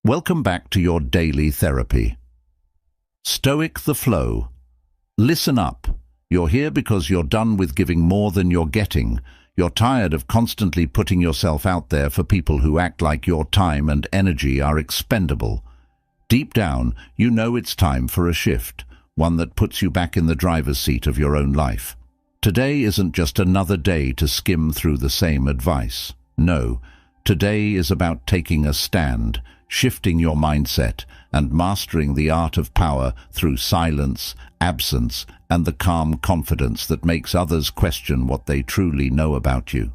Welcome back to your daily therapy. Stoic the flow. Listen up. You're here because you're done with giving more than you're getting. You're tired of constantly putting yourself out there for people who act like your time and energy are expendable. Deep down, you know it's time for a shift, one that puts you back in the driver's seat of your own life. Today isn't just another day to skim through the same advice. No, today is about taking a stand, shifting your mindset, and mastering the art of power through silence, absence, and the calm confidence that makes others question what they truly know about you.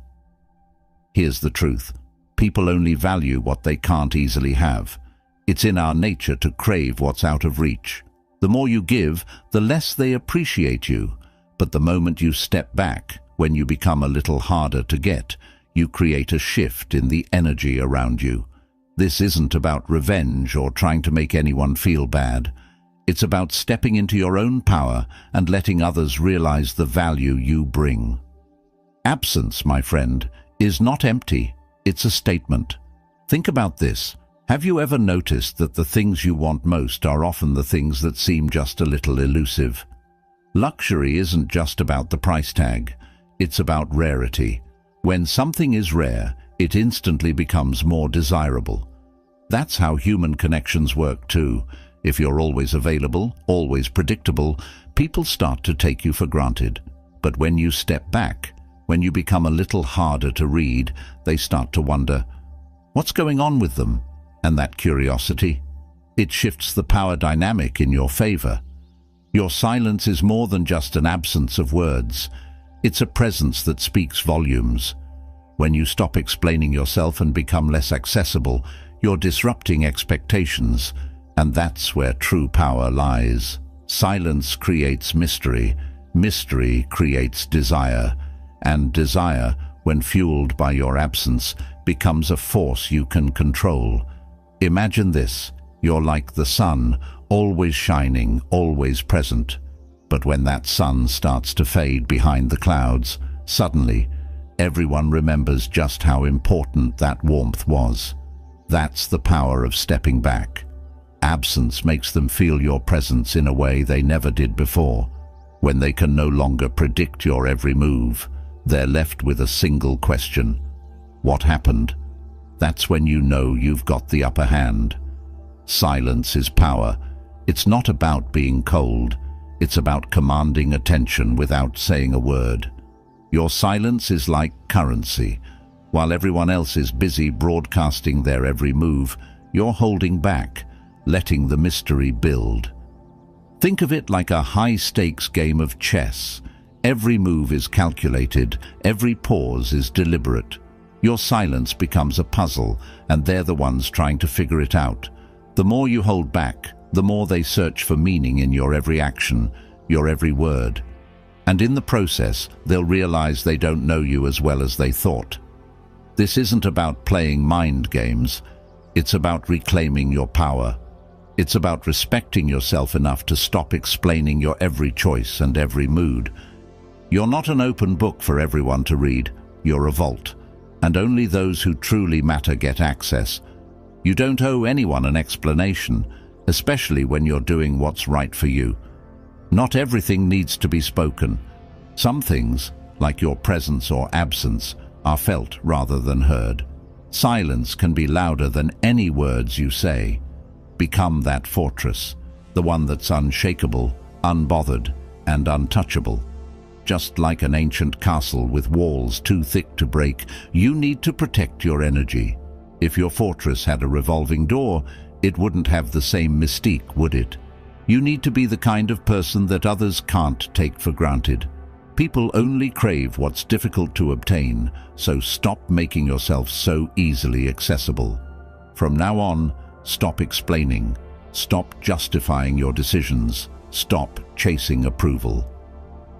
Here's the truth. People only value what they can't easily have. It's in our nature to crave what's out of reach. The more you give, the less they appreciate you. But the moment you step back, when you become a little harder to get, you create a shift in the energy around you. This isn't about revenge or trying to make anyone feel bad. It's about stepping into your own power and letting others realize the value you bring. Absence, my friend, is not empty. It's a statement. Think about this. Have you ever noticed that the things you want most are often the things that seem just a little elusive? Luxury isn't just about the price tag. It's about rarity. When something is rare, it instantly becomes more desirable. That's how human connections work too. If you're always available, always predictable, people start to take you for granted. But when you step back, when you become a little harder to read, they start to wonder, what's going on with them? And that curiosity, it shifts the power dynamic in your favor. Your silence is more than just an absence of words. It's a presence that speaks volumes. When you stop explaining yourself and become less accessible, you're disrupting expectations, and that's where true power lies. Silence creates mystery, mystery creates desire, and desire, when fueled by your absence, becomes a force you can control. Imagine this, you're like the sun, always shining, always present. But when that sun starts to fade behind the clouds, suddenly, everyone remembers just how important that warmth was. That's the power of stepping back. Absence makes them feel your presence in a way they never did before. When they can no longer predict your every move, they're left with a single question. What happened? That's when you know you've got the upper hand. Silence is power. It's not about being cold. It's about commanding attention without saying a word. Your silence is like currency. While everyone else is busy broadcasting their every move, you're holding back, letting the mystery build. Think of it like a high-stakes game of chess. Every move is calculated, every pause is deliberate. Your silence becomes a puzzle, and they're the ones trying to figure it out. The more you hold back, the more they search for meaning in your every action, your every word. And in the process, they'll realize they don't know you as well as they thought. This isn't about playing mind games. It's about reclaiming your power. It's about respecting yourself enough to stop explaining your every choice and every mood. You're not an open book for everyone to read. You're a vault. And only those who truly matter get access. You don't owe anyone an explanation, especially when you're doing what's right for you. Not everything needs to be spoken. Some things, like your presence or absence, are felt rather than heard. Silence can be louder than any words you say. Become that fortress, the one that's unshakable, unbothered, and untouchable. Just like an ancient castle with walls too thick to break, you need to protect your energy. If your fortress had a revolving door, it wouldn't have the same mystique, would it? You need to be the kind of person that others can't take for granted. People only crave what's difficult to obtain, so stop making yourself so easily accessible. From now on, stop explaining. Stop justifying your decisions. Stop chasing approval.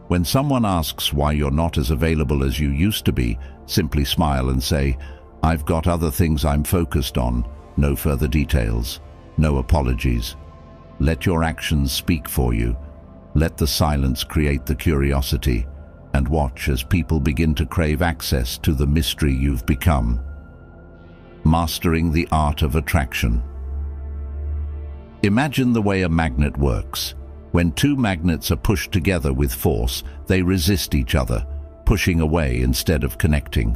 When someone asks why you're not as available as you used to be, simply smile and say, "I've got other things I'm focused on." No further details. No apologies. Let your actions speak for you. Let the silence create the curiosity, and watch as people begin to crave access to the mystery you've become. Mastering the art of attraction. Imagine the way a magnet works. When two magnets are pushed together with force, they resist each other, pushing away instead of connecting.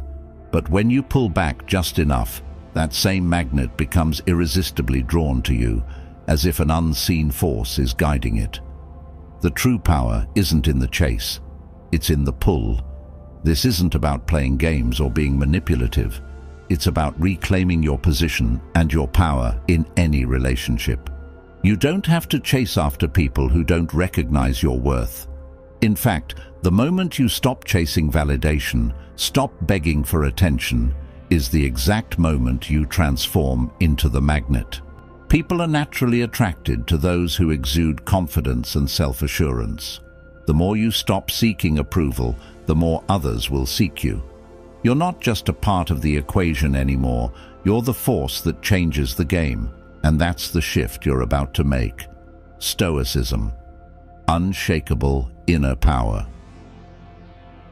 But when you pull back just enough, that same magnet becomes irresistibly drawn to you, as if an unseen force is guiding it. The true power isn't in the chase, it's in the pull. This isn't about playing games or being manipulative. It's about reclaiming your position and your power in any relationship. You don't have to chase after people who don't recognize your worth. In fact, the moment you stop chasing validation, stop begging for attention, is the exact moment you transform into the magnet. People are naturally attracted to those who exude confidence and self-assurance. The more you stop seeking approval, the more others will seek you. You're not just a part of the equation anymore, you're the force that changes the game. And that's the shift you're about to make. Stoicism. Unshakable inner power.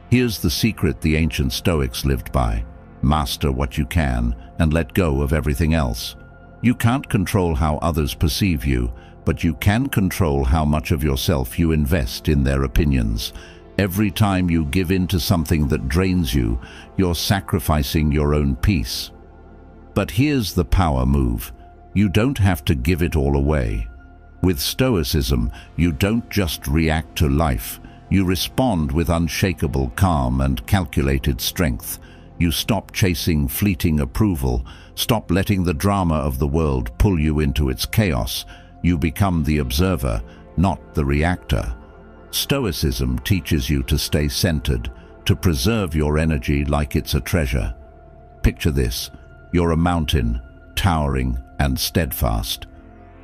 Here's the secret the ancient Stoics lived by. Master what you can and let go of everything else. You can't control how others perceive you, but you can control how much of yourself you invest in their opinions. Every time you give in to something that drains you, you're sacrificing your own peace. But here's the power move. You don't have to give it all away. With Stoicism, you don't just react to life. You respond with unshakable calm and calculated strength. You stop chasing fleeting approval, stop letting the drama of the world pull you into its chaos. You become the observer, not the reactor. Stoicism teaches you to stay centered, to preserve your energy like it's a treasure. Picture this: you're a mountain, towering and steadfast.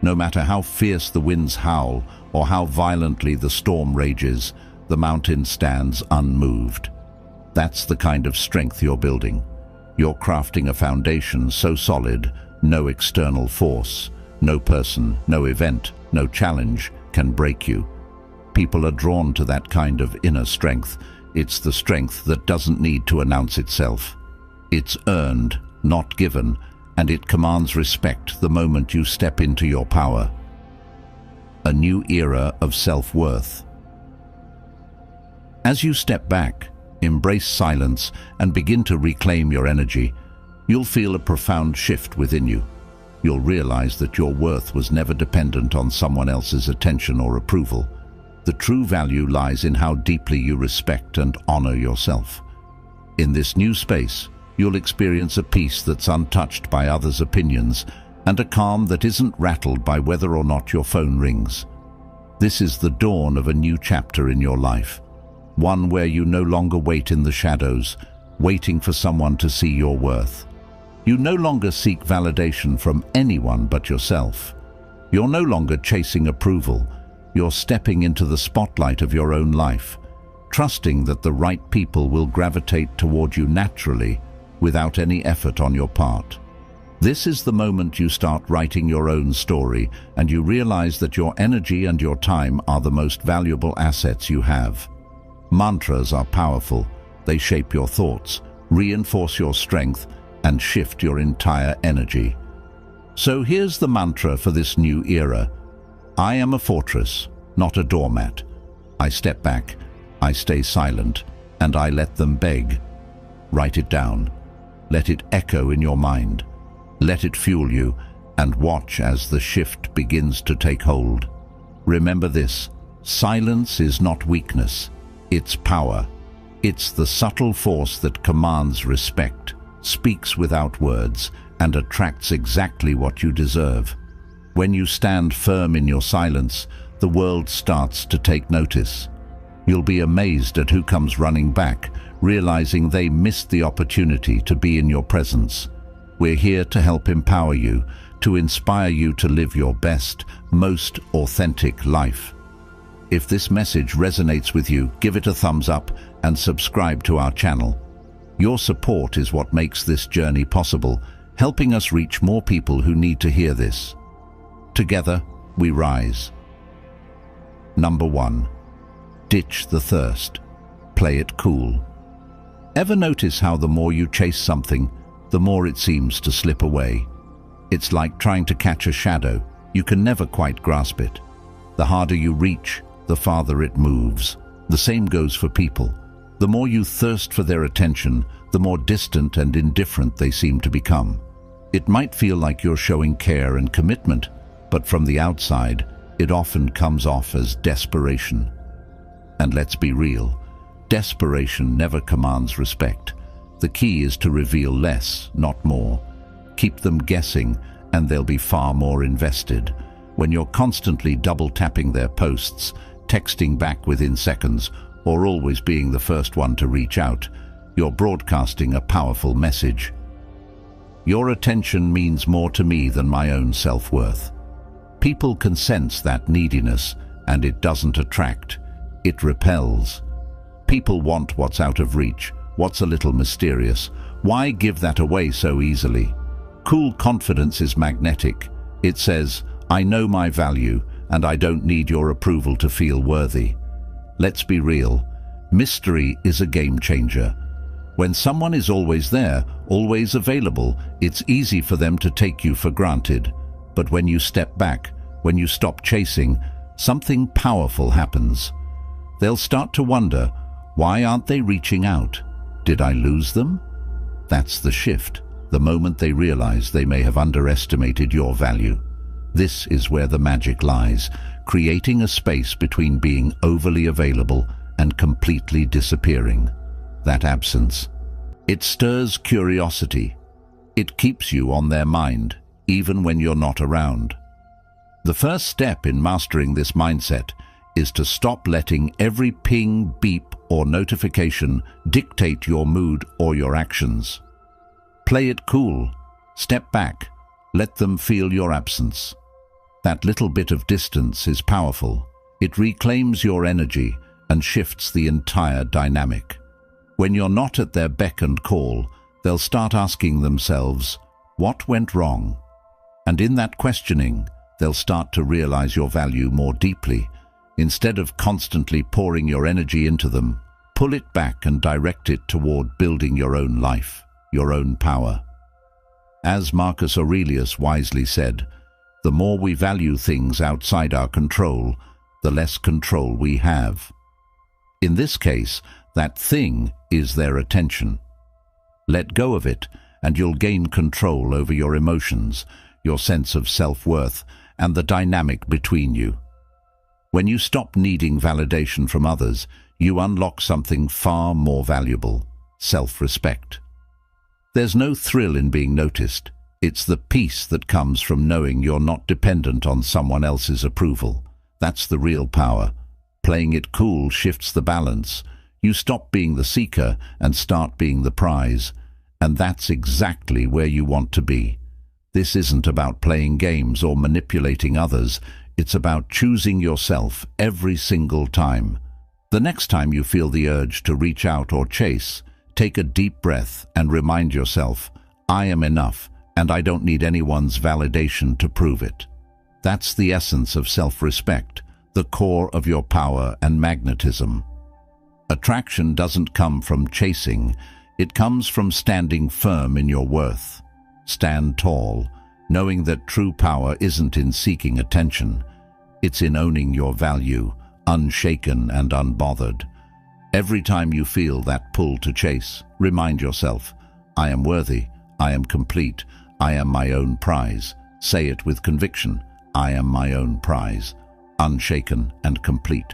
No matter how fierce the winds howl or how violently the storm rages, the mountain stands unmoved. That's the kind of strength you're building. You're crafting a foundation so solid, no external force, no person, no event, no challenge can break you. People are drawn to that kind of inner strength. It's the strength that doesn't need to announce itself. It's earned, not given, and it commands respect the moment you step into your power. A new era of self-worth. As you step back, embrace silence, and begin to reclaim your energy, you'll feel a profound shift within you. You'll realize that your worth was never dependent on someone else's attention or approval. The true value lies in how deeply you respect and honor yourself. In this new space, you'll experience a peace that's untouched by others' opinions and a calm that isn't rattled by whether or not your phone rings. This is the dawn of a new chapter in your life, one where you no longer wait in the shadows, waiting for someone to see your worth. You no longer seek validation from anyone but yourself. You're no longer chasing approval. You're stepping into the spotlight of your own life, trusting that the right people will gravitate toward you naturally, without any effort on your part. This is the moment you start writing your own story, and you realize that your energy and your time are the most valuable assets you have. Mantras are powerful. They shape your thoughts, reinforce your strength, and shift your entire energy. So here's the mantra for this new era. I am a fortress, not a doormat. I step back, I stay silent, and I let them beg. Write it down. Let it echo in your mind. Let it fuel you, and watch as the shift begins to take hold. Remember this: silence is not weakness, it's power. It's the subtle force that commands respect, speaks without words, and attracts exactly what you deserve. When you stand firm in your silence, the world starts to take notice. You'll be amazed at who comes running back, realizing they missed the opportunity to be in your presence. We're here to help empower you, to inspire you to live your best, most authentic life. If this message resonates with you, give it a thumbs up and subscribe to our channel. Your support is what makes this journey possible, helping us reach more people who need to hear this. Together, we rise. Number 1. Ditch the thirst. Play it cool. Ever notice how the more you chase something, the more it seems to slip away? It's like trying to catch a shadow. You can never quite grasp it. The harder you reach, the farther it moves. The same goes for people. The more you thirst for their attention, the more distant and indifferent they seem to become. It might feel like you're showing care and commitment, but from the outside, it often comes off as desperation. And let's be real, desperation never commands respect. The key is to reveal less, not more. Keep them guessing, and they'll be far more invested. When you're constantly double-tapping their posts, texting back within seconds, or always being the first one to reach out, you're broadcasting a powerful message. Your attention means more to me than my own self-worth. People can sense that neediness, and it doesn't attract. It repels. People want what's out of reach, what's a little mysterious. Why give that away so easily? Cool confidence is magnetic. It says, I know my value, and I don't need your approval to feel worthy. Let's be real. Mystery is a game changer. When someone is always there, always available, it's easy for them to take you for granted. But when you step back, when you stop chasing, something powerful happens. They'll start to wonder, why aren't they reaching out? Did I lose them? That's the shift, the moment they realize they may have underestimated your value. This is where the magic lies, creating a space between being overly available and completely disappearing. That absence. It stirs curiosity. It keeps you on their mind, even when you're not around. The first step in mastering this mindset is to stop letting every ping, beep, or notification dictate your mood or your actions. Play it cool. Step back. Let them feel your absence. That little bit of distance is powerful. It reclaims your energy and shifts the entire dynamic. When you're not at their beck and call, they'll start asking themselves, what went wrong? And in that questioning, they'll start to realize your value more deeply. Instead of constantly pouring your energy into them, pull it back and direct it toward building your own life, your own power. As Marcus Aurelius wisely said, the more we value things outside our control, the less control we have. In this case, that thing is their attention. Let go of it, and you'll gain control over your emotions, your sense of self-worth, and the dynamic between you. When you stop needing validation from others, you unlock something far more valuable: self-respect. There's no thrill in being noticed. It's the peace that comes from knowing you're not dependent on someone else's approval. That's the real power. Playing it cool shifts the balance. You stop being the seeker and start being the prize. And that's exactly where you want to be. This isn't about playing games or manipulating others. It's about choosing yourself every single time. The next time you feel the urge to reach out or chase, take a deep breath and remind yourself, I am enough, and I don't need anyone's validation to prove it. That's the essence of self-respect, the core of your power and magnetism. Attraction doesn't come from chasing, it comes from standing firm in your worth. Stand tall, knowing that true power isn't in seeking attention. It's in owning your value, unshaken and unbothered. Every time you feel that pull to chase, remind yourself, I am worthy, I am complete, I am my own prize. Say it with conviction, I am my own prize, unshaken and complete.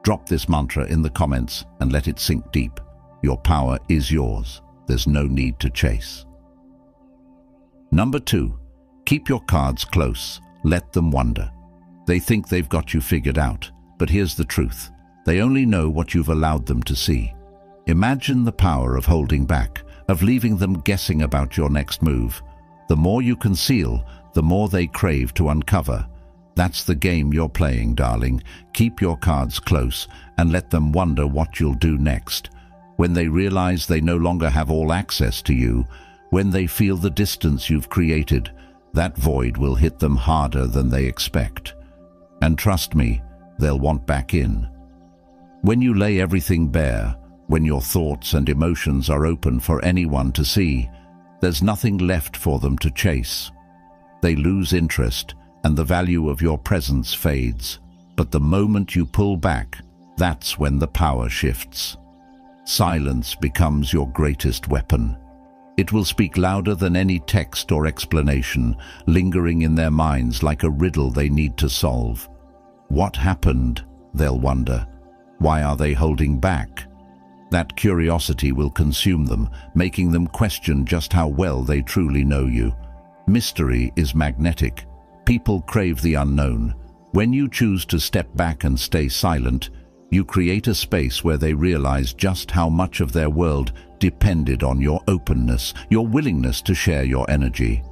Drop this mantra in the comments and let it sink deep. Your power is yours. There's no need to chase. Number 2, keep your cards close. Let them wander. They think they've got you figured out, but here's the truth. They only know what you've allowed them to see. Imagine the power of holding back, of leaving them guessing about your next move. The more you conceal, the more they crave to uncover. That's the game you're playing, darling. Keep your cards close and let them wonder what you'll do next. When they realize they no longer have all access to you, when they feel the distance you've created, that void will hit them harder than they expect. And trust me, they'll want back in. When you lay everything bare, when your thoughts and emotions are open for anyone to see, there's nothing left for them to chase. They lose interest, and the value of your presence fades. But the moment you pull back, that's when the power shifts. Silence becomes your greatest weapon. It will speak louder than any text or explanation, lingering in their minds like a riddle they need to solve. What happened, they'll wonder. Why are they holding back? That curiosity will consume them, making them question just how well they truly know you. Mystery is magnetic. People crave the unknown. When you choose to step back and stay silent, you create a space where they realize just how much of their world depended on your openness, your willingness to share your energy.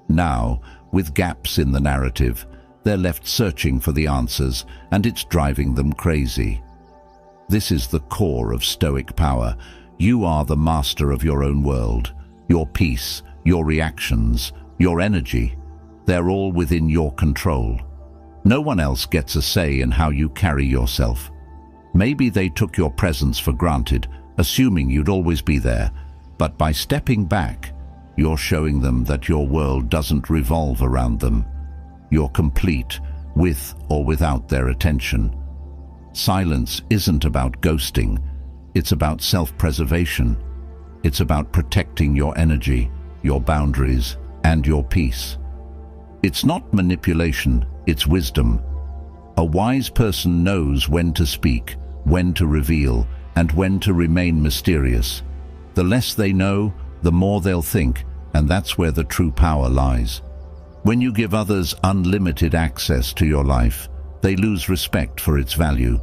Now, with gaps in the narrative, they're left searching for the answers, and it's driving them crazy. This is the core of Stoic power. You are the master of your own world. Your peace, your reactions, your energy, they're all within your control. No one else gets a say in how you carry yourself. Maybe they took your presence for granted, assuming you'd always be there, but by stepping back, you're showing them that your world doesn't revolve around them. You're complete, with or without their attention. Silence isn't about ghosting, it's about self-preservation. It's about protecting your energy, your boundaries, and your peace. It's not manipulation, it's wisdom. A wise person knows when to speak, when to reveal, and when to remain mysterious. The less they know, the more they'll think, and that's where the true power lies. When you give others unlimited access to your life, they lose respect for its value.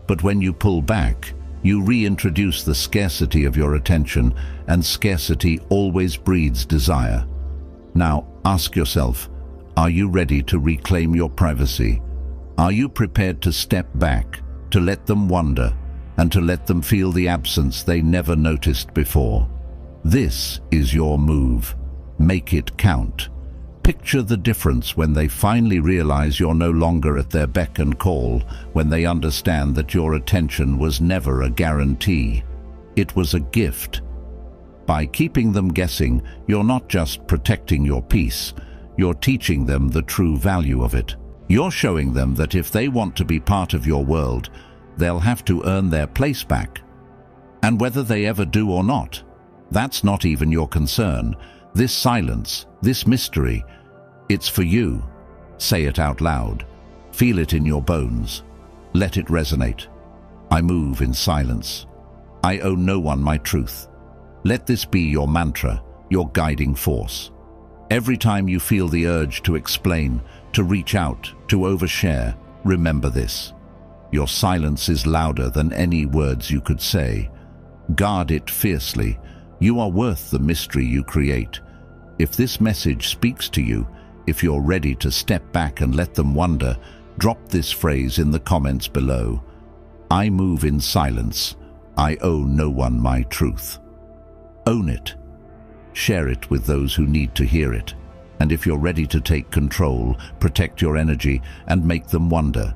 But when you pull back, you reintroduce the scarcity of your attention, and scarcity always breeds desire. Now, ask yourself, are you ready to reclaim your privacy? Are you prepared to step back, to let them wonder, and to let them feel the absence they never noticed before? This is your move. Make it count. Picture the difference when they finally realize you're no longer at their beck and call, when they understand that your attention was never a guarantee. It was a gift. By keeping them guessing, you're not just protecting your peace, you're teaching them the true value of it. You're showing them that if they want to be part of your world, they'll have to earn their place back. And whether they ever do or not, that's not even your concern. This silence, this mystery, it's for you. Say it out loud. Feel it in your bones. Let it resonate. I move in silence. I owe no one my truth. Let this be your mantra, your guiding force. Every time you feel the urge to explain, to reach out, to overshare, remember this. Your silence is louder than any words you could say. Guard it fiercely. You are worth the mystery you create. If this message speaks to you, if you're ready to step back and let them wonder, drop this phrase in the comments below. I move in silence. I owe no one my truth. Own it. Share it with those who need to hear it. And if you're ready to take control, protect your energy, and make them wonder,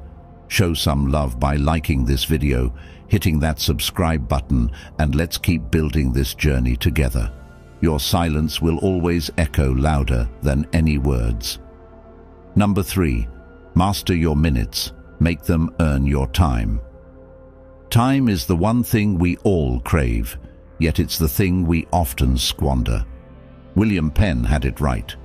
show some love by liking this video, hitting that subscribe button, and let's keep building this journey together. Your silence will always echo louder than any words. Number 3, master your minutes. Make them earn your time. Time is the one thing we all crave, yet it's the thing we often squander. William Penn had it right.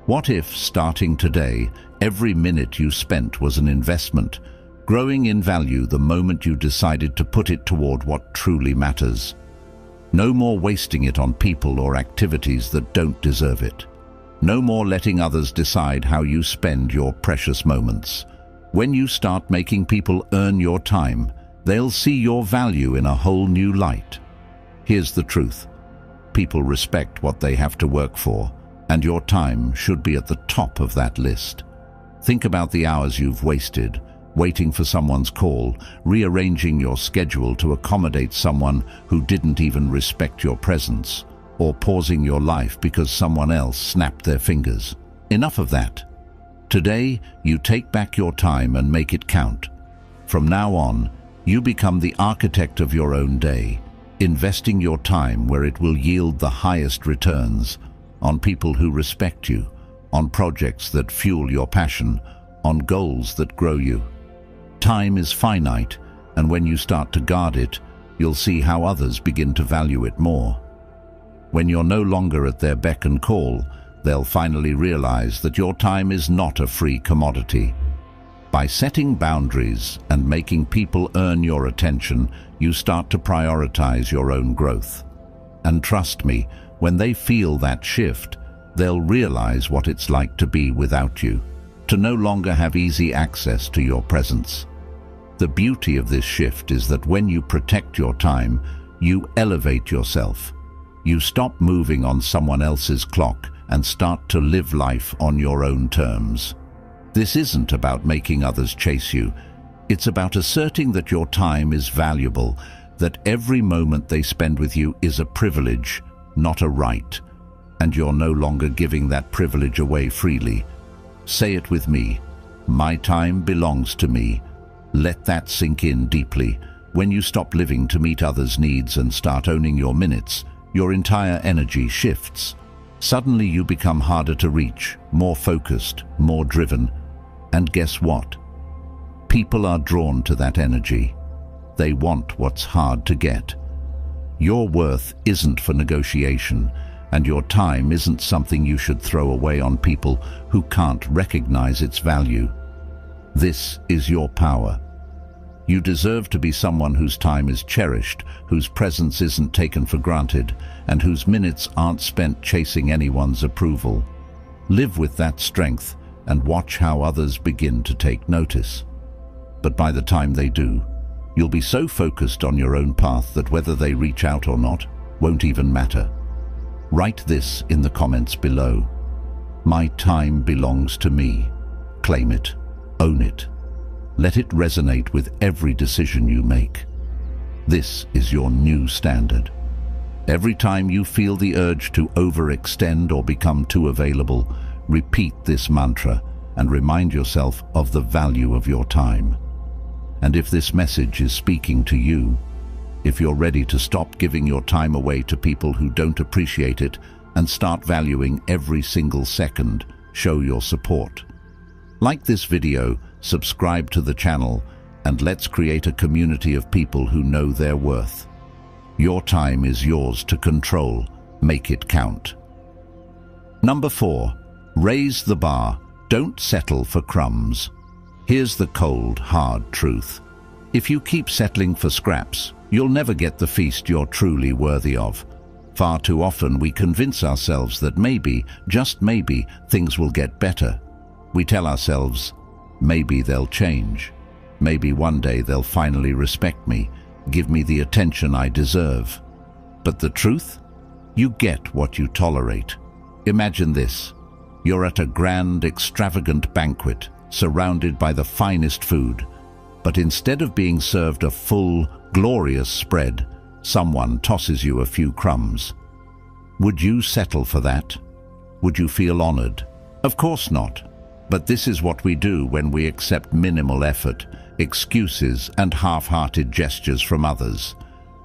What if, starting today, every minute you spent was an investment, growing in value the moment you decided to put it toward what truly matters? No more wasting it on people or activities that don't deserve it. No more letting others decide how you spend your precious moments. When you start making people earn your time, they'll see your value in a whole new light. Here's the truth. People respect what they have to work for, and your time should be at the top of that list. Think about the hours you've wasted, waiting for someone's call, rearranging your schedule to accommodate someone who didn't even respect your presence, or pausing your life because someone else snapped their fingers. Enough of that. Today, you take back your time and make it count. From now on, you become the architect of your own day, investing your time where it will yield the highest returns, on people who respect you, on projects that fuel your passion, on goals that grow you. Time is finite, and when you start to guard it, you'll see how others begin to value it more. When you're no longer at their beck and call, they'll finally realize that your time is not a free commodity. By setting boundaries and making people earn your attention, you start to prioritize your own growth. And trust me, when they feel that shift, they'll realize what it's like to be without you, to no longer have easy access to your presence. The beauty of this shift is that when you protect your time, you elevate yourself. You stop moving on someone else's clock and start to live life on your own terms. This isn't about making others chase you. It's about asserting that your time is valuable, that every moment they spend with you is a privilege, not a right, and you're no longer giving that privilege away freely. Say it with me. My time belongs to me. Let that sink in deeply. When you stop living to meet others' needs and start owning your minutes, your entire energy shifts. Suddenly you become harder to reach, more focused, more driven. And guess what? People are drawn to that energy. They want what's hard to get. Your worth isn't for negotiation, and your time isn't something you should throw away on people who can't recognize its value. This is your power. You deserve to be someone whose time is cherished, whose presence isn't taken for granted, and whose minutes aren't spent chasing anyone's approval. Live with that strength and watch how others begin to take notice. But by the time they do, you'll be so focused on your own path that whether they reach out or not won't even matter. Write this in the comments below. My time belongs to me. Claim it. Own it. Let it resonate with every decision you make. This is your new standard. Every time you feel the urge to overextend or become too available, repeat this mantra and remind yourself of the value of your time. And if this message is speaking to you, if you're ready to stop giving your time away to people who don't appreciate it and start valuing every single second, show your support. Like this video, subscribe to the channel, and let's create a community of people who know their worth. Your time is yours to control. Make it count. Number 4. Raise the bar. Don't settle for crumbs. Here's the cold, hard truth. If you keep settling for scraps, you'll never get the feast you're truly worthy of. Far too often we convince ourselves that maybe, just maybe, things will get better. We tell ourselves, maybe they'll change. Maybe one day they'll finally respect me, give me the attention I deserve. But the truth? You get what you tolerate. Imagine this. You're at a grand, extravagant banquet, surrounded by the finest food. But instead of being served a full, glorious spread, someone tosses you a few crumbs. Would you settle for that? Would you feel honored? Of course not. But this is what we do when we accept minimal effort, excuses, and half-hearted gestures from others.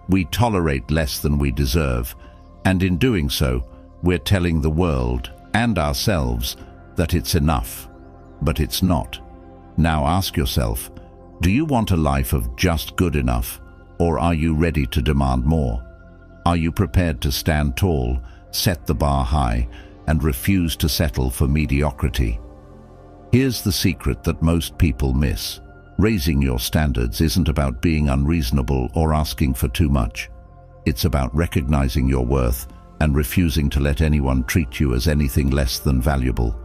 We tolerate less than we deserve, and in doing so, we're telling the world and ourselves that it's enough. But it's not. Now ask yourself, do you want a life of just good enough, or are you ready to demand more? Are you prepared to stand tall, set the bar high, and refuse to settle for mediocrity? Here's the secret that most people miss. Raising your standards isn't about being unreasonable or asking for too much. It's about recognizing your worth and refusing to let anyone treat you as anything less than valuable.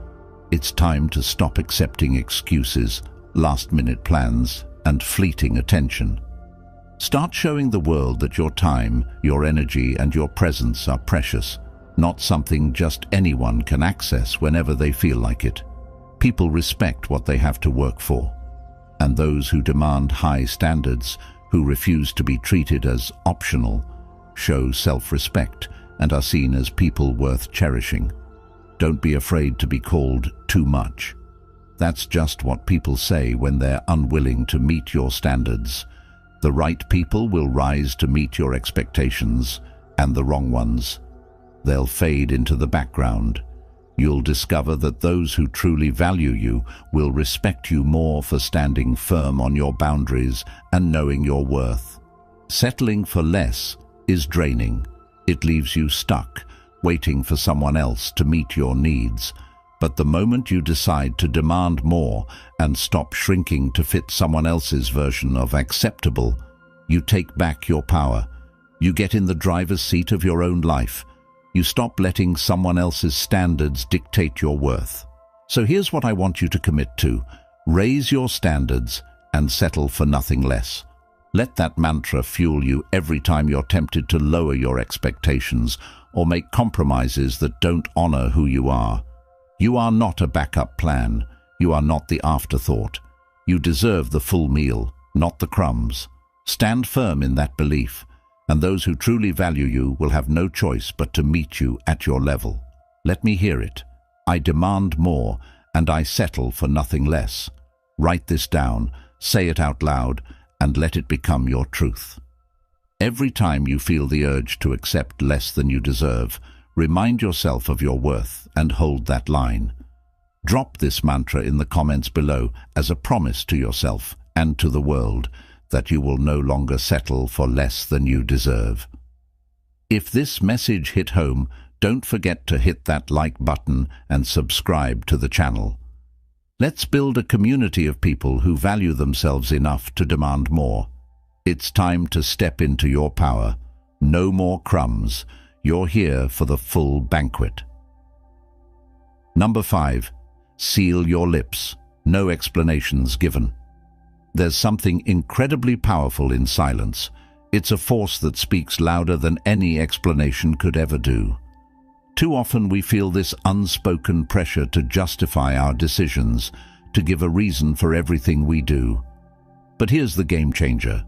It's time to stop accepting excuses, last-minute plans, and fleeting attention. Start showing the world that your time, your energy, and your presence are precious, not something just anyone can access whenever they feel like it. People respect what they have to work for, and those who demand high standards, who refuse to be treated as optional, show self-respect and are seen as people worth cherishing. Don't be afraid to be called too much. That's just what people say when they're unwilling to meet your standards. The right people will rise to meet your expectations, and the wrong ones, they'll fade into the background. You'll discover that those who truly value you will respect you more for standing firm on your boundaries and knowing your worth. Settling for less is draining. It leaves you stuck, waiting for someone else to meet your needs. But the moment you decide to demand more and stop shrinking to fit someone else's version of acceptable, you take back your power. You get in the driver's seat of your own life. You stop letting someone else's standards dictate your worth. So here's what I want you to commit to. Raise your standards and settle for nothing less. Let that mantra fuel you every time you're tempted to lower your expectations or make compromises that don't honor who you are. You are not a backup plan. You are not the afterthought. You deserve the full meal, not the crumbs. Stand firm in that belief, and those who truly value you will have no choice but to meet you at your level. Let me hear it. I demand more, and I settle for nothing less. Write this down, say it out loud, and let it become your truth. Every time you feel the urge to accept less than you deserve, remind yourself of your worth and hold that line. Drop this mantra in the comments below as a promise to yourself and to the world that you will no longer settle for less than you deserve. If this message hit home, don't forget to hit that like button and subscribe to the channel. Let's build a community of people who value themselves enough to demand more. It's time to step into your power. No more crumbs. You're here for the full banquet. Number 5. Seal your lips. No explanations given. There's something incredibly powerful in silence. It's a force that speaks louder than any explanation could ever do. Too often we feel this unspoken pressure to justify our decisions, to give a reason for everything we do. But here's the game changer.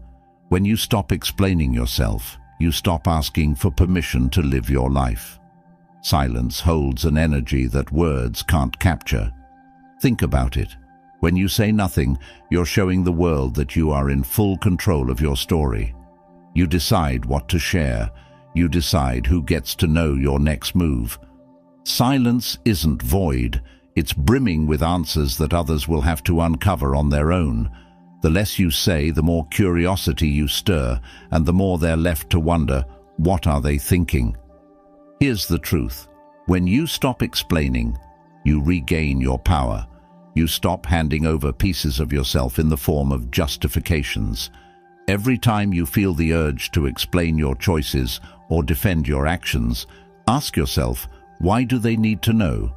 When you stop explaining yourself, you stop asking for permission to live your life. Silence holds an energy that words can't capture. Think about it. When you say nothing, you're showing the world that you are in full control of your story. You decide what to share. You decide who gets to know your next move. Silence isn't void. It's brimming with answers that others will have to uncover on their own. The less you say, the more curiosity you stir, and the more they're left to wonder, what are they thinking? Here's the truth. When you stop explaining, you regain your power. You stop handing over pieces of yourself in the form of justifications. Every time you feel the urge to explain your choices or defend your actions, ask yourself, why do they need to know?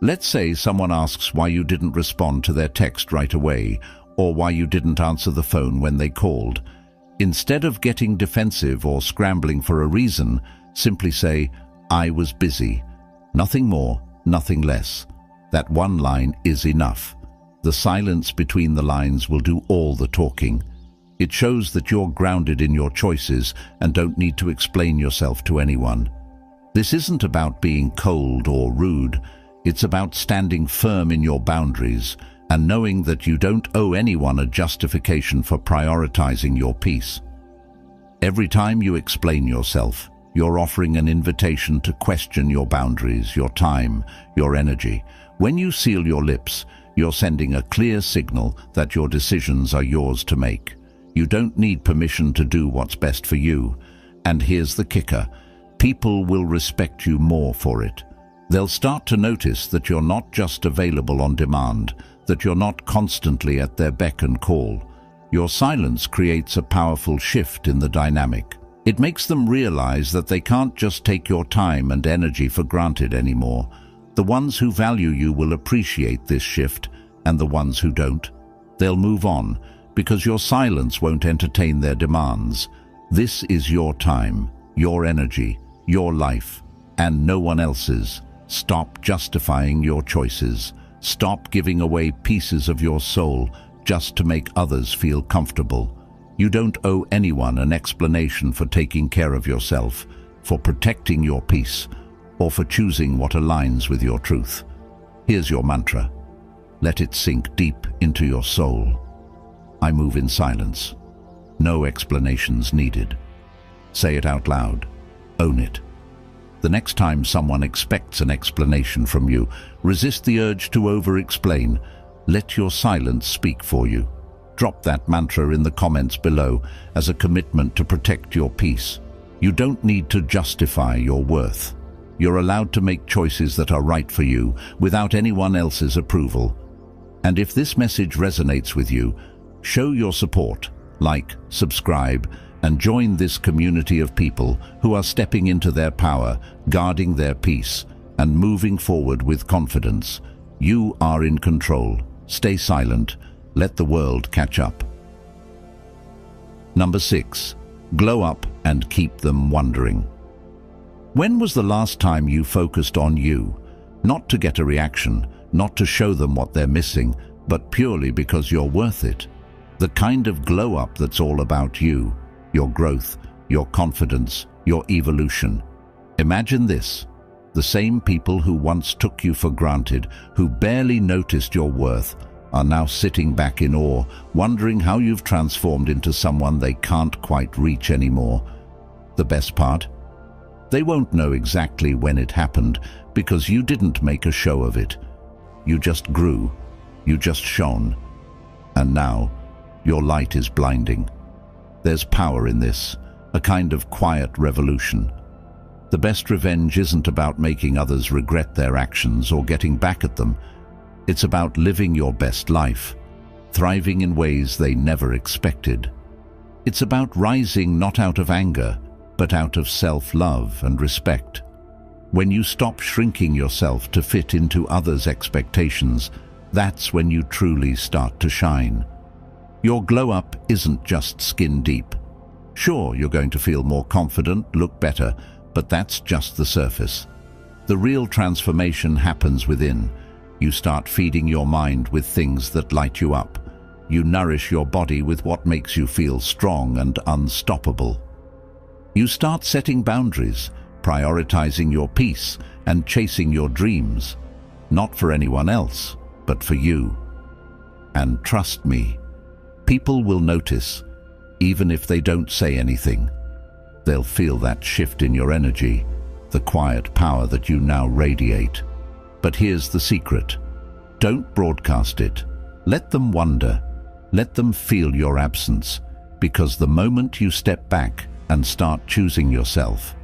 Let's say someone asks why you didn't respond to their text right away, or why you didn't answer the phone when they called. Instead of getting defensive or scrambling for a reason, simply say, I was busy. Nothing more, nothing less. That one line is enough. The silence between the lines will do all the talking. It shows that you're grounded in your choices and don't need to explain yourself to anyone. This isn't about being cold or rude. It's about standing firm in your boundaries and knowing that you don't owe anyone a justification for prioritizing your peace. Every time you explain yourself, you're offering an invitation to question your boundaries, your time, your energy. When you seal your lips, you're sending a clear signal that your decisions are yours to make. You don't need permission to do what's best for you. And here's the kicker. People will respect you more for it. They'll start to notice that you're not just available on demand, that you're not constantly at their beck and call. Your silence creates a powerful shift in the dynamic. It makes them realize that they can't just take your time and energy for granted anymore. The ones who value you will appreciate this shift, and the ones who don't, they'll move on, because your silence won't entertain their demands. This is your time, your energy, your life, and no one else's. Stop justifying your choices. Stop giving away pieces of your soul just to make others feel comfortable. You don't owe anyone an explanation for taking care of yourself, for protecting your peace, or for choosing what aligns with your truth. Here's your mantra. Let it sink deep into your soul. I move in silence. No explanations needed. Say it out loud. Own it. The next time someone expects an explanation from you, resist the urge to over-explain. Let your silence speak for you. Drop that mantra in the comments below as a commitment to protect your peace. You don't need to justify your worth. You're allowed to make choices that are right for you without anyone else's approval. And if this message resonates with you, show your support, like, subscribe, and join this community of people who are stepping into their power, guarding their peace, and moving forward with confidence. You are in control. Stay silent. Let the world catch up. Number 6. Glow up and keep them wondering. When was the last time you focused on you? Not to get a reaction, not to show them what they're missing, but purely because you're worth it. The kind of glow up that's all about you, your growth, your confidence, your evolution. Imagine this. The same people who once took you for granted, who barely noticed your worth, are now sitting back in awe, wondering how you've transformed into someone they can't quite reach anymore. The best part? They won't know exactly when it happened because you didn't make a show of it. You just grew. You just shone. And now, your light is blinding. There's power in this, a kind of quiet revolution. The best revenge isn't about making others regret their actions or getting back at them. It's about living your best life, thriving in ways they never expected. It's about rising not out of anger, but out of self-love and respect. When you stop shrinking yourself to fit into others' expectations, that's when you truly start to shine. Your glow-up isn't just skin deep. Sure, you're going to feel more confident, look better, but that's just the surface. The real transformation happens within. You start feeding your mind with things that light you up. You nourish your body with what makes you feel strong and unstoppable. You start setting boundaries, prioritizing your peace, and chasing your dreams. Not for anyone else, but for you. And trust me, people will notice, even if they don't say anything. They'll feel that shift in your energy, the quiet power that you now radiate. But here's the secret. Don't broadcast it. Let them wonder. Let them feel your absence, because the moment you step back and start choosing yourself,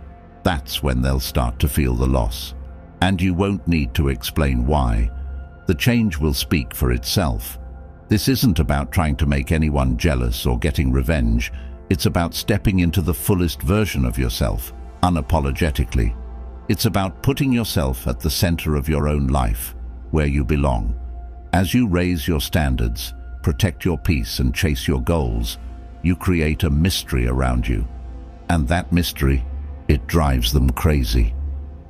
that's when they'll start to feel the loss. And you won't need to explain why. The change will speak for itself. This isn't about trying to make anyone jealous or getting revenge. It's about stepping into the fullest version of yourself, unapologetically. It's about putting yourself at the center of your own life, where you belong. As you raise your standards, protect your peace and chase your goals, you create a mystery around you. And that mystery, it drives them crazy.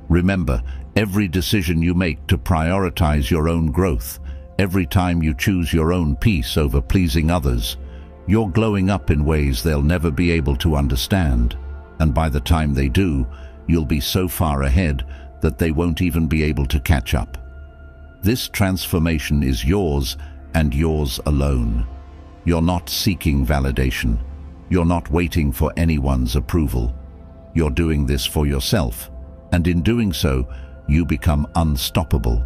Remember, every decision you make to prioritize your own growth, every time you choose your own peace over pleasing others, you're glowing up in ways they'll never be able to understand. And by the time they do, you'll be so far ahead that they won't even be able to catch up. This transformation is yours and yours alone. You're not seeking validation. You're not waiting for anyone's approval. You're doing this for yourself, and in doing so, you become unstoppable.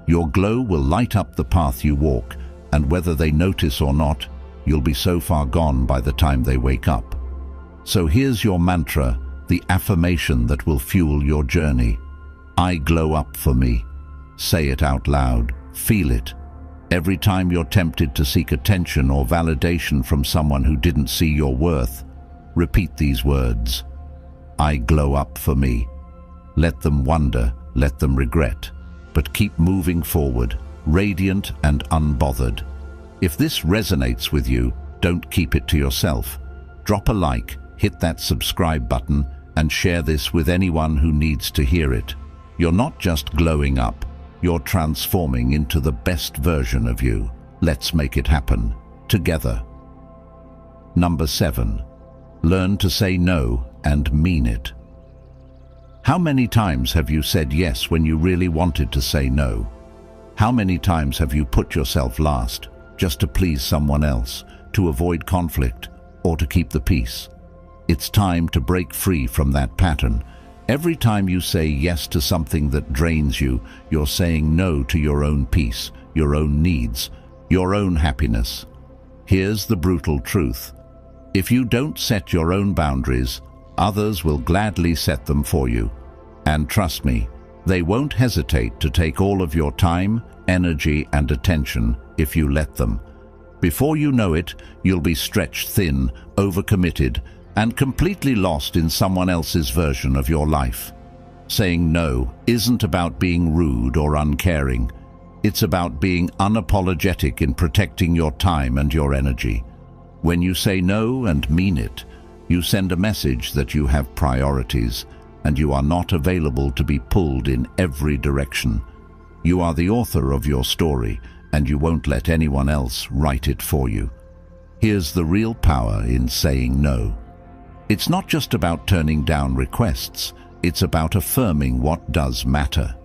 Your glow will light up the path you walk, and whether they notice or not, you'll be so far gone by the time they wake up. So here's your mantra, the affirmation that will fuel your journey. I glow up for me. Say it out loud. Feel it. Every time you're tempted to seek attention or validation from someone who didn't see your worth, repeat these words. I glow up for me. Let them wonder, let them regret, but keep moving forward, radiant and unbothered. If this resonates with you, don't keep it to yourself. Drop a like, hit that subscribe button, and share this with anyone who needs to hear it. You're not just glowing up, you're transforming into the best version of you. Let's make it happen, together. Number 7. Learn to say no and mean it. How many times have you said yes when you really wanted to say no? How many times have you put yourself last, just to please someone else, to avoid conflict, or to keep the peace? It's time to break free from that pattern. Every time you say yes to something that drains you, you're saying no to your own peace, your own needs, your own happiness. Here's the brutal truth. If you don't set your own boundaries, others will gladly set them for you. And trust me, they won't hesitate to take all of your time, energy, and attention if you let them. Before you know it, you'll be stretched thin, overcommitted, and completely lost in someone else's version of your life. Saying no isn't about being rude or uncaring. It's about being unapologetic in protecting your time and your energy. When you say no and mean it, you send a message that you have priorities and you are not available to be pulled in every direction. You are the author of your story, and you won't let anyone else write it for you. Here's the real power in saying no. It's not just about turning down requests, it's about affirming what does matter.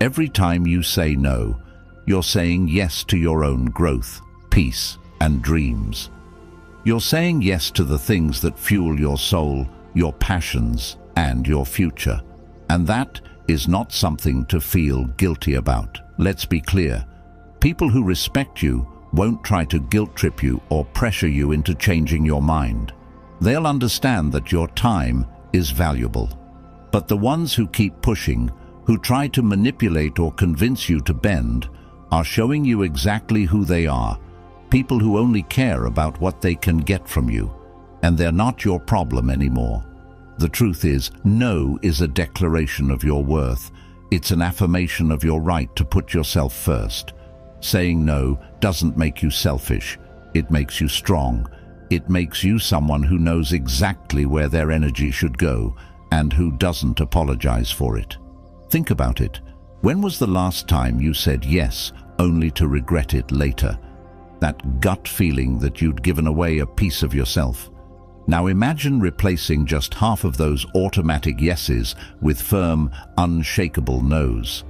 Every time you say no, you're saying yes to your own growth, peace, and dreams. You're saying yes to the things that fuel your soul, your passions, and your future. And that is not something to feel guilty about. Let's be clear. People who respect you won't try to guilt-trip you or pressure you into changing your mind. They'll understand that your time is valuable. But the ones who keep pushing, who try to manipulate or convince you to bend, are showing you exactly who they are. People who only care about what they can get from you, and they're not your problem anymore. The truth is, no is a declaration of your worth. It's an affirmation of your right to put yourself first. Saying no doesn't make you selfish. It makes you strong. It makes you someone who knows exactly where their energy should go and who doesn't apologize for it. Think about it. When was the last time you said yes only to regret it later? That gut feeling that you'd given away a piece of yourself. Now imagine replacing just half of those automatic yeses with firm, unshakable no's.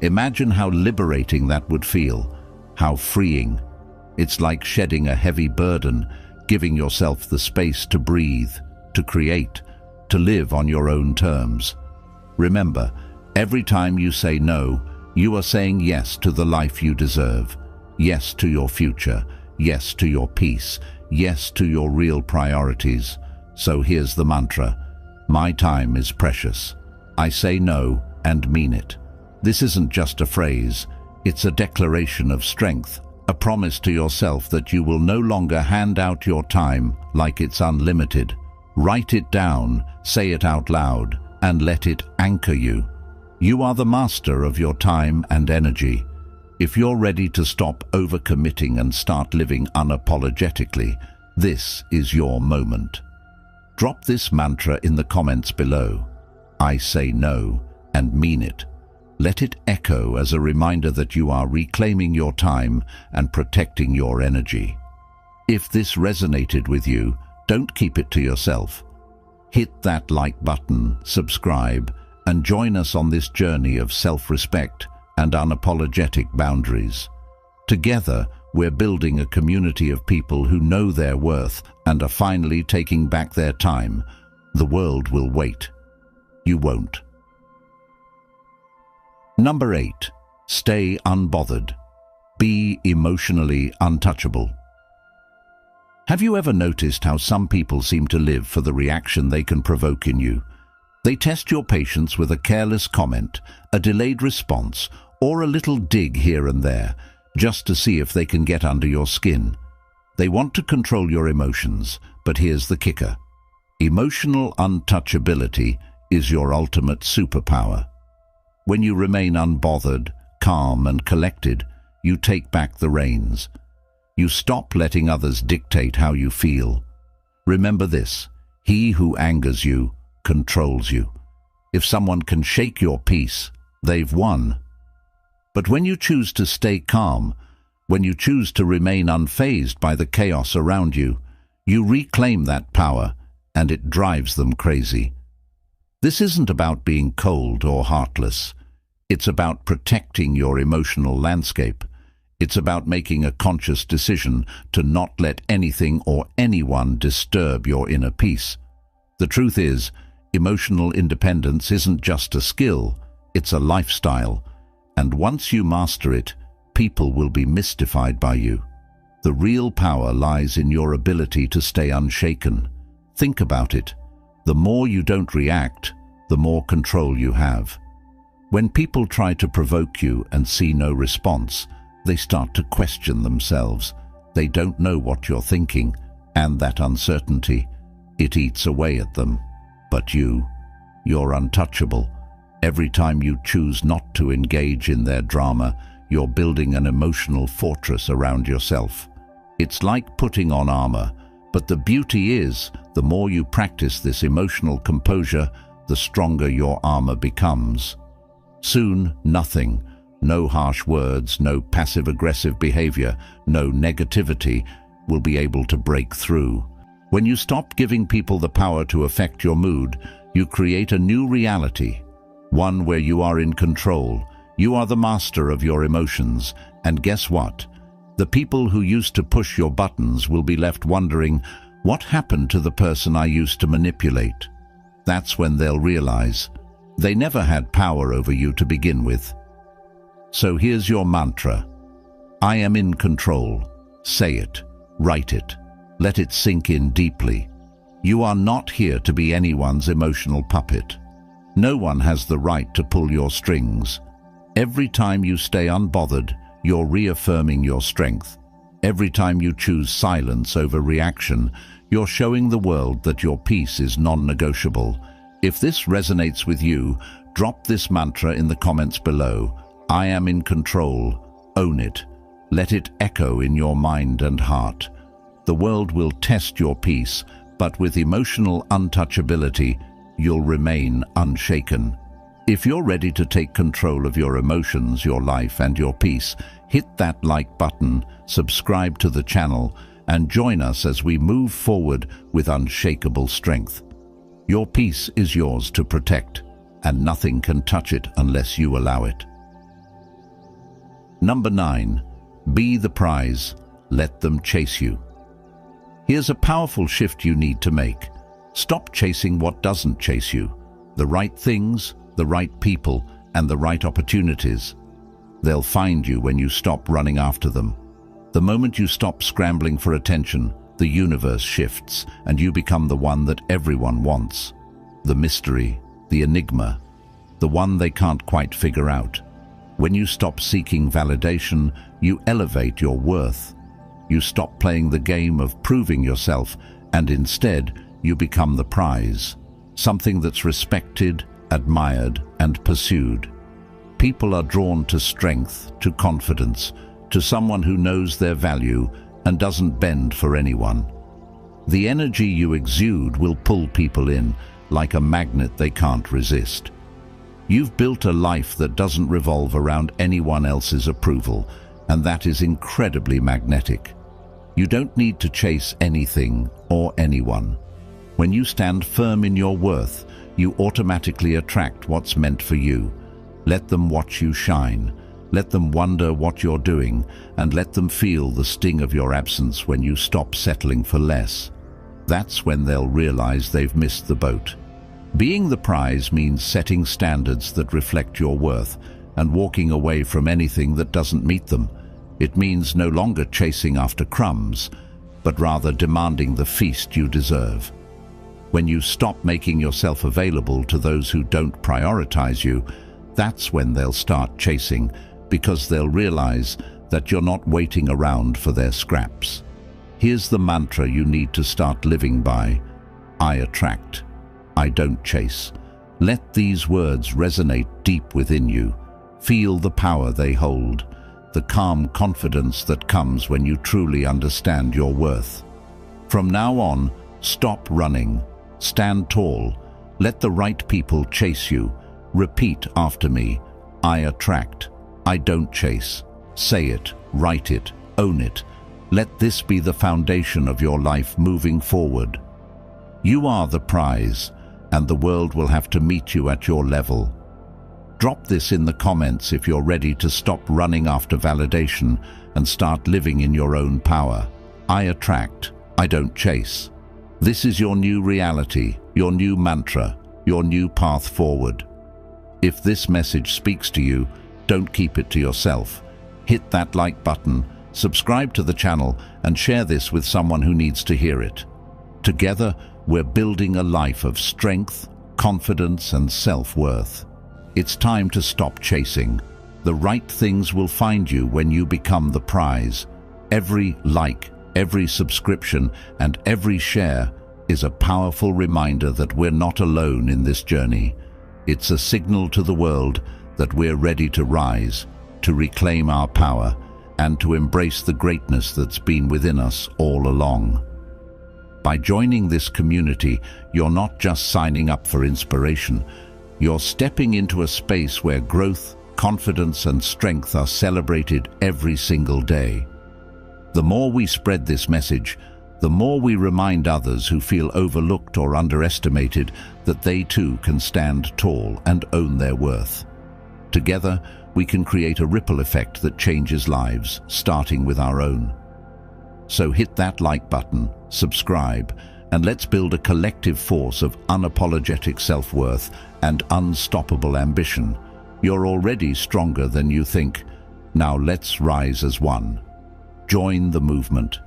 Imagine how liberating that would feel, how freeing. It's like shedding a heavy burden, giving yourself the space to breathe, to create, to live on your own terms. Remember, every time you say no, you are saying yes to the life you deserve, yes to your future, yes to your peace, yes to your real priorities. So here's the mantra. My time is precious. I say no and mean it. This isn't just a phrase. It's a declaration of strength, a promise to yourself that you will no longer hand out your time like it's unlimited. Write it down, say it out loud, and let it anchor you. You are the master of your time and energy. If you're ready to stop overcommitting and start living unapologetically, this is your moment. Drop this mantra in the comments below. I say no and mean it. Let it echo as a reminder that you are reclaiming your time and protecting your energy. If this resonated with you, don't keep it to yourself. Hit that like button, subscribe, and join us on this journey of self-respect and unapologetic boundaries. Together, we're building a community of people who know their worth and are finally taking back their time. The world will wait. You won't. Number 8. Stay unbothered. Be emotionally untouchable. Have you ever noticed how some people seem to live for the reaction they can provoke in you? They test your patience with a careless comment, a delayed response, or a little dig here and there, just to see if they can get under your skin. They want to control your emotions, but here's the kicker. Emotional untouchability is your ultimate superpower. When you remain unbothered, calm, and collected, you take back the reins. You stop letting others dictate how you feel. Remember this: he who angers you controls you. If someone can shake your peace, they've won. But when you choose to stay calm, when you choose to remain unfazed by the chaos around you, you reclaim that power, and it drives them crazy. This isn't about being cold or heartless. It's about protecting your emotional landscape. It's about making a conscious decision to not let anything or anyone disturb your inner peace. The truth is, Emotional independence isn't just a skill, it's a lifestyle. And once you master it, people will be mystified by you. The real power lies in your ability to stay unshaken. Think about it. The more you don't react, the more control you have. When people try to provoke you and see no response, they start to question themselves. They don't know what you're thinking, and that uncertainty, it eats away at them. But you're untouchable. Every time you choose not to engage in their drama, you're building an emotional fortress around yourself. It's like putting on armor, but the beauty is, the more you practice this emotional composure, the stronger your armor becomes. Soon, nothing, no harsh words, no passive-aggressive behavior, no negativity will be able to break through. When you stop giving people the power to affect your mood, you create a new reality, one where you are in control. You are the master of your emotions, and guess what? The people who used to push your buttons will be left wondering, what happened to the person I used to manipulate? That's when they'll realize they never had power over you to begin with. So here's your mantra. I am in control. Say it, write it, let it sink in deeply. You are not here to be anyone's emotional puppet. No one has the right to pull your strings. Every time you stay unbothered, you're reaffirming your strength. Every time you choose silence over reaction, you're showing the world that your peace is non-negotiable. If this resonates with you, drop this mantra in the comments below. I am in control. Own it. Let it echo in your mind and heart. The world will test your peace, but with emotional untouchability, you'll remain unshaken. If you're ready to take control of your emotions, your life, and your peace, hit that like button, subscribe to the channel, and join us as we move forward with unshakable strength. Your peace is yours to protect, and nothing can touch it unless you allow it. Number 9. Be the prize. Let them chase you. Here's a powerful shift you need to make. Stop chasing what doesn't chase you. The right things, the right people, and the right opportunities. They'll find you when you stop running after them. The moment you stop scrambling for attention, the universe shifts, and you become the one that everyone wants. The mystery, the enigma, the one they can't quite figure out. When you stop seeking validation, you elevate your worth. You stop playing the game of proving yourself, and instead, you become the prize, something that's respected, admired, and pursued. People are drawn to strength, to confidence, to someone who knows their value and doesn't bend for anyone. The energy you exude will pull people in, like a magnet they can't resist. You've built a life that doesn't revolve around anyone else's approval, and that is incredibly magnetic. You don't need to chase anything or anyone. When you stand firm in your worth, you automatically attract what's meant for you. Let them watch you shine. Let them wonder what you're doing, and let them feel the sting of your absence when you stop settling for less. That's when they'll realize they've missed the boat. Being the prize means setting standards that reflect your worth and walking away from anything that doesn't meet them. It means no longer chasing after crumbs, but rather demanding the feast you deserve. When you stop making yourself available to those who don't prioritize you, that's when they'll start chasing, because they'll realize that you're not waiting around for their scraps. Here's the mantra you need to start living by. I attract. I don't chase. Let these words resonate deep within you. Feel the power they hold, the calm confidence that comes when you truly understand your worth. From now on, stop running. Stand tall. Let the right people chase you. Repeat after me. I attract. I don't chase. Say it, write it, own it. Let this be the foundation of your life moving forward. You are the prize, and the world will have to meet you at your level. Drop this in the comments if you're ready to stop running after validation and start living in your own power. I attract. I don't chase. This is your new reality, your new mantra. your new path forward. If this message speaks to you, don't keep it to yourself. Hit that like button, subscribe to the channel, and share this with someone who needs to hear it. Together, we're building a life of strength, confidence, and self-worth. It's time to stop chasing. The right things will find you when you become the prize. Every like, every subscription, and every share is a powerful reminder that we're not alone in this journey. It's a signal to the world that we're ready to rise, to reclaim our power, and to embrace the greatness that's been within us all along. By joining this community, you're not just signing up for inspiration, you're stepping into a space where growth, confidence, and strength are celebrated every single day. The more we spread this message, the more we remind others who feel overlooked or underestimated that they too can stand tall and own their worth. Together, we can create a ripple effect that changes lives, starting with our own. So hit that like button, subscribe, and let's build a collective force of unapologetic self-worth and unstoppable ambition. You're already stronger than you think. Now let's rise as one. Join the movement.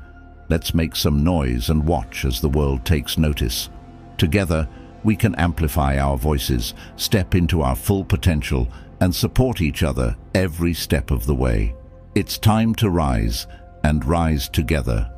Let's make some noise and watch as the world takes notice. Together, we can amplify our voices, step into our full potential, and support each other every step of the way. It's time to rise, and rise together.